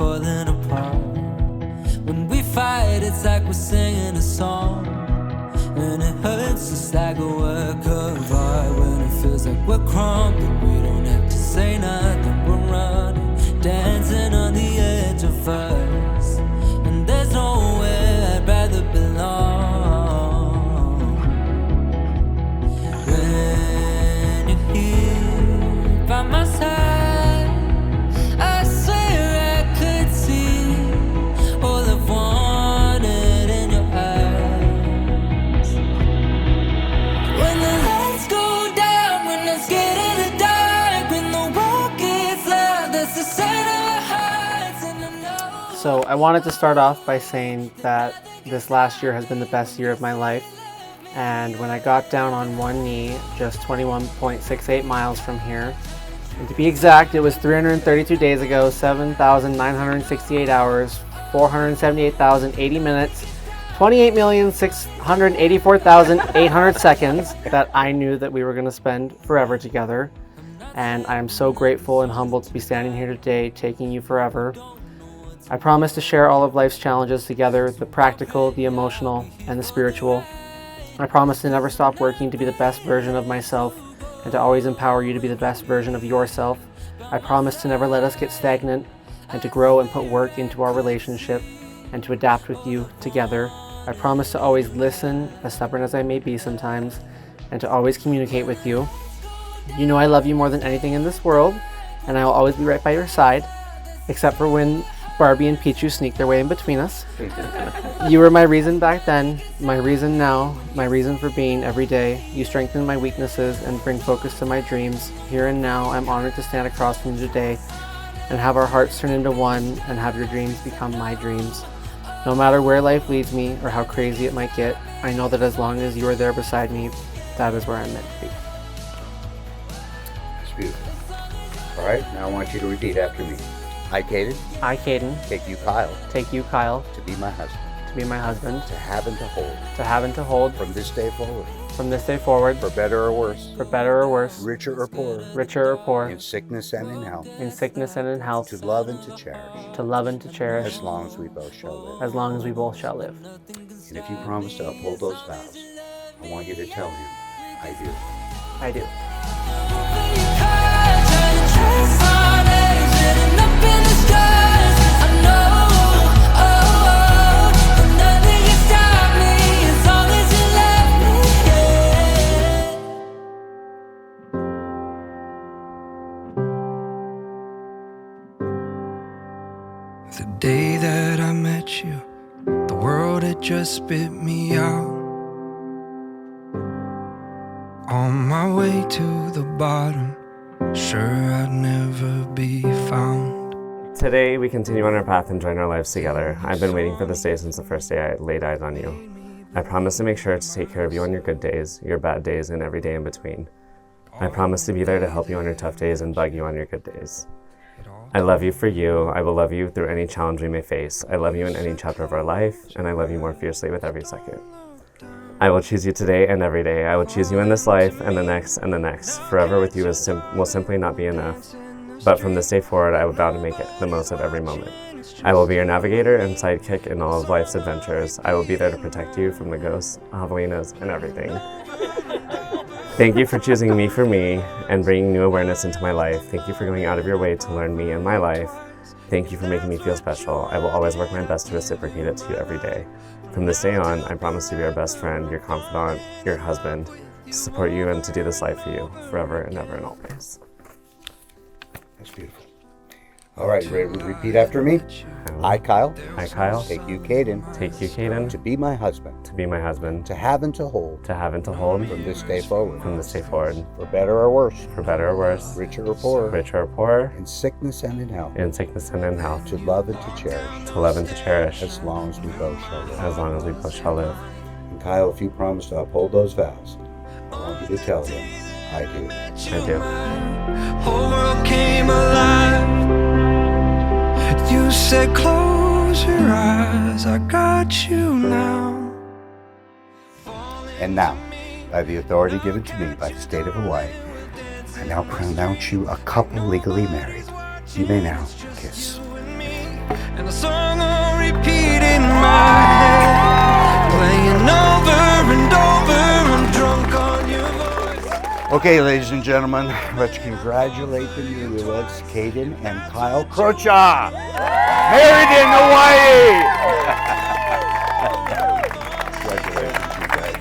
falling apart. When we fight, it's like we're singing a song, and it hurts just like a work of art. When it feels like we're crumbling, we don't have to say nothing. We're running, dancing on the edge of us, and there's nowhere I'd rather belong. When you're here by my side, I swear I could see all I've wanted in your eyes. When the lights go down, when it's getting in the dark, when the world gets loud, that's the sign of our hearts. And I know. So I wanted to start off by saying that this last year has been the best year of my life. And when I got down on one knee, just 21.68 miles from here, and to be exact, it was 332 days ago, 7,968 hours, 478,080 minutes, 28,684,800 seconds that I knew that we were going to spend forever together. And I am so grateful and humbled to be standing here today, taking you forever. I promise to share all of life's challenges together, the practical, the emotional, and the spiritual. I promise to never stop working to be the best version of myself and to always empower you to be the best version of yourself. I promise to never let us get stagnant and to grow and put work into our relationship and to adapt with you together. I promise to always listen, as stubborn as I may be sometimes, and to always communicate with you. You know I love you more than anything in this world, and I will always be right by your side, except for when Barbie and Pichu sneak their way in between us. You were my reason back then, my reason now, my reason for being every day. You strengthen my weaknesses and bring focus to my dreams. Here and now, I'm honored to stand across from you today and have our hearts turn into one and have your dreams become my dreams. No matter where life leads me or how crazy it might get, I know that as long as you are there beside me, that is where I'm meant to be. That's beautiful. All right, now I want you to repeat after me. I, Cayden. I, Cayden. Take you, Kyle. Take you, Kyle. To be my husband. To be my husband. To have and to hold. To have and to hold. From this day forward. From this day forward. For better or worse. For better or worse. Richer or poorer. Richer or poor. In sickness and in health. In sickness and in health. To love and to cherish. To love and to cherish. As long as we both shall live. As long as we both shall live. And if you promise to uphold those vows, I want you to tell him, I do. I do. The day that I met you, the world had just spit me out. On my way to the bottom, sure I'd never be found. Today, we continue on our path and join our lives together. I've been waiting for this day since the first day I laid eyes on you. I promise to make sure to take care of you on your good days, your bad days, and every day in between. I promise to be there to help you on your tough days and bug you on your good days. I love you for you. I will love you through any challenge we may face. I love you in any chapter of our life, and I love you more fiercely with every second. I will choose you today and every day. I will choose you in this life and the next and the next. Forever with you will simply not be enough. But from this day forward, I will vow to make it the most of every moment. I will be your navigator and sidekick in all of life's adventures. I will be there to protect you from the ghosts, javelinas, and everything. Thank you for choosing me for me and bringing new awareness into my life. Thank you for going out of your way to learn me and my life. Thank you for making me feel special. I will always work my best to reciprocate it to you every day. From this day on, I promise to be your best friend, your confidant, your husband, to support you and to do this life for you, forever and ever and always. That's beautiful. All right, you ready to repeat after me? I, Kyle. I, Kyle. Take you, Cayden. Take you, Cayden. To be my husband. To be my husband. To have and to hold. To have and to hold. From this day forward. From this day forward. For better or worse. For better or worse. Richer or poorer. Richer or poorer. In sickness and in health. In sickness and in health. To love and to cherish. To love and to cherish. As long as we both shall live. As long as we both shall live. And Kyle, if you promise to uphold those vows, I want you to tell them, I do. I do. Whole world came alive. You said close your eyes, I got you now. And now, by the authority given to me by the state of Hawaii, I now pronounce you a couple legally married. You may now kiss. and a song on repeat in my head, playing over and over. I'm drunk on your voice. Okay, ladies and gentlemen, let's congratulate the newlyweds, Cayden and Kyle Crochaw, married in Hawaii. Congratulations, you guys.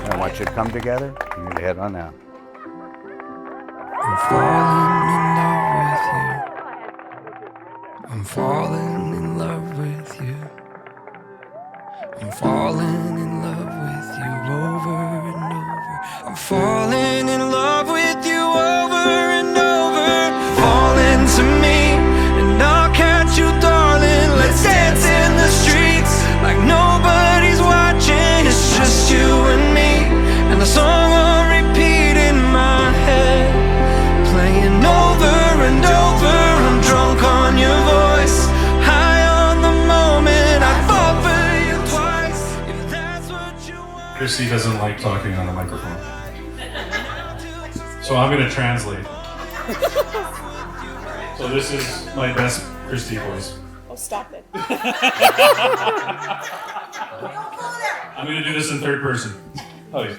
I want you to come together. You can head on out. I'm falling in love with you. I'm falling in love with you. I'm falling in love with you over and over. I'm falling in love with you over and over. Fall into me and I'll catch you, darling. Let's dance in the streets like nobody's watching. It's just you and me and the song on repeat in my head, playing over and over. I'm drunk on your voice, high on the moment. I fall for you twice, if that's what you want. Christy doesn't like talking on the microphone. So I'm going to translate. So this is my best Christy voice. Oh, stop it. I'm going to do this in third person. Okay.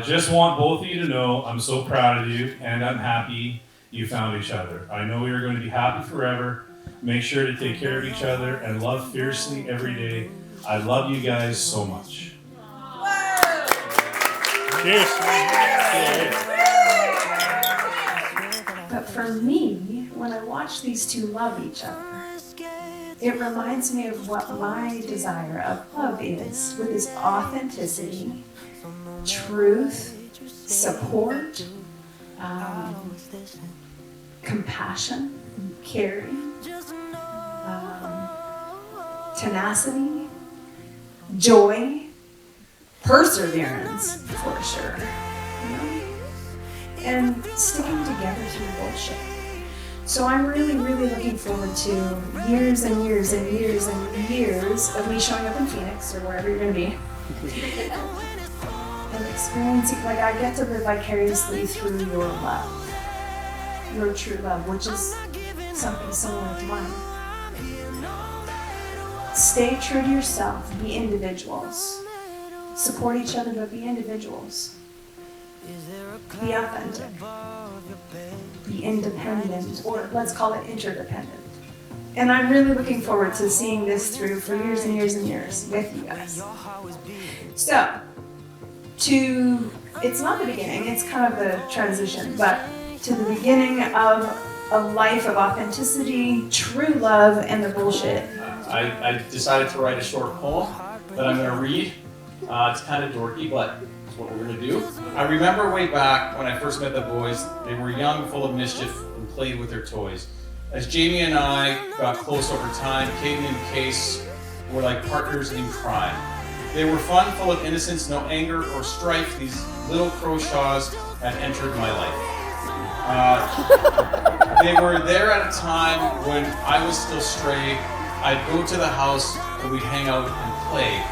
Just want both of you to know I'm so proud of you and I'm happy you found each other. I know you're going to be happy forever. Make sure to take care of each other and love fiercely every day. I love you guys so much. Cheers. But for me, when I watch these two love each other, it reminds me of what my desire of love is, with its authenticity, truth, support, compassion, caring, tenacity, joy, perseverance, for sure, you know? And sticking together through bullshit. So I'm really, really looking forward to years and years and years and years of me showing up in Phoenix or wherever you're gonna be. And experiencing, like, I get to live vicariously through your love, your true love, which is something similar to mine. Stay true to yourself, be individuals. Support each other, but be individuals. Be authentic. Be independent, or let's call it interdependent. And I'm really looking forward to seeing this through for years and years and years with you guys. So, it's not the beginning, it's kind of the transition, but to the beginning of a life of authenticity, true love, and the bullshit. I decided to write a short poem that I'm going to read. It's kind of dorky, but it's what we're going to do. I remember way back when I first met the boys, they were young, full of mischief, and played with their toys. As Jamie and I got close over time, Cayden and Case were like partners in crime. They were fun, full of innocence, no anger or strife. These little Croshaws had entered my life. They were there at a time when I was still stray. I'd go to the house and we'd hang out and play.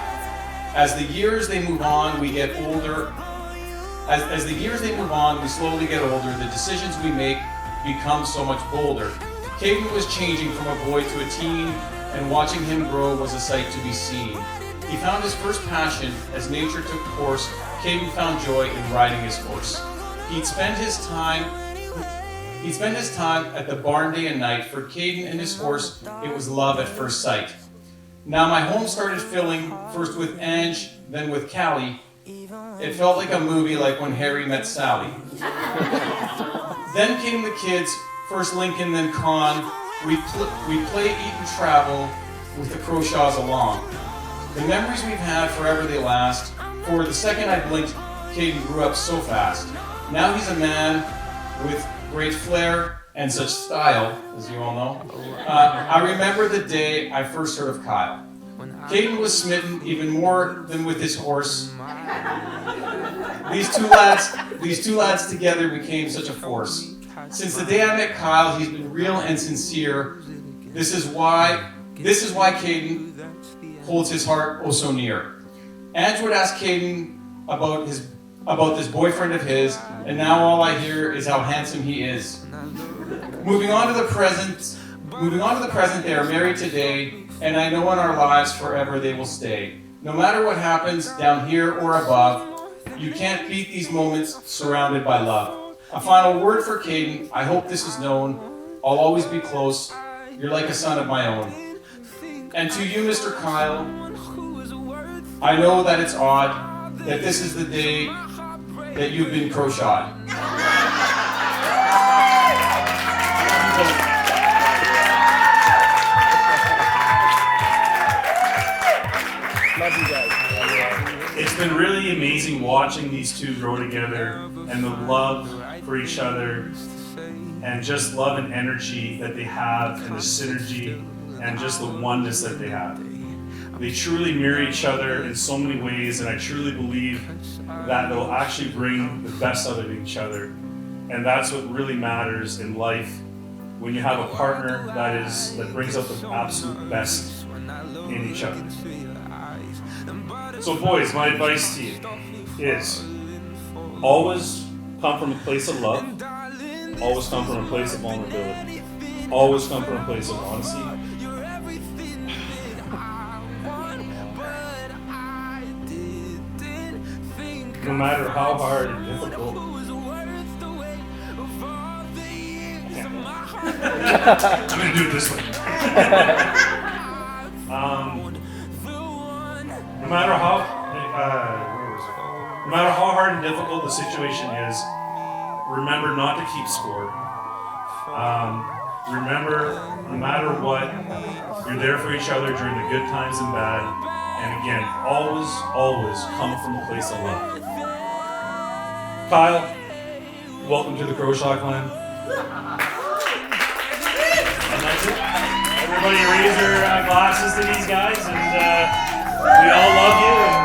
As the years they move on, we get older. As the years they move on, we slowly get older. The decisions we make become so much bolder. Cayden was changing from a boy to a teen, and watching him grow was a sight to be seen. He found his first passion as nature took course. Cayden found joy in riding his horse. He'd spend his time at the barn day and night. For Cayden and his horse, it was love at first sight. Now my home started filling, first with Ange, then with Callie. It felt like a movie, like when Harry met Sally. Then came the kids, first Lincoln, then Con. We'd play, eat, and travel with the Croshaws along. The memories we've had, forever they last. For the second I blinked, Cayden grew up so fast. Now he's a man with great flair and such style, as you all know. I remember the day I first heard of Kyle. Cayden was smitten even more than with his horse. These two lads together became such a force. Since the day I met Kyle, he's been real and sincere. This is why Cayden holds his heart oh so near. Ange would ask Cayden about this boyfriend of his, and now all I hear is how handsome he is. Moving on to the present, Moving on to the present, they are married today, and I know in our lives forever they will stay. No matter what happens down here or above, you can't beat these moments surrounded by love. A final word for Cayden. I hope this is known. I'll always be close. You're like a son of my own. And to you, Mr. Kyle, I know that it's odd that this is the day that you've been crocheted. It's been really amazing watching these two grow together and the love for each other and just love and energy that they have and the synergy and just the oneness that they have. They truly mirror each other in so many ways, and I truly believe that they'll actually bring the best out of each other. And that's what really matters in life, when you have a partner that brings out the absolute best in each other. So boys, my advice to you is always come from a place of love, always come from a place of vulnerability, always come from a place of honesty. No matter how hard and difficult. I'm gonna do it this way. No matter how hard and difficult the situation is, remember not to keep score. Remember, no matter what, you're there for each other during the good times and bad. And again, always, always come from a place of love. Kyle, welcome to the Crochet Clan. And that's it. Everybody raise their glasses to these guys, and we all love you, and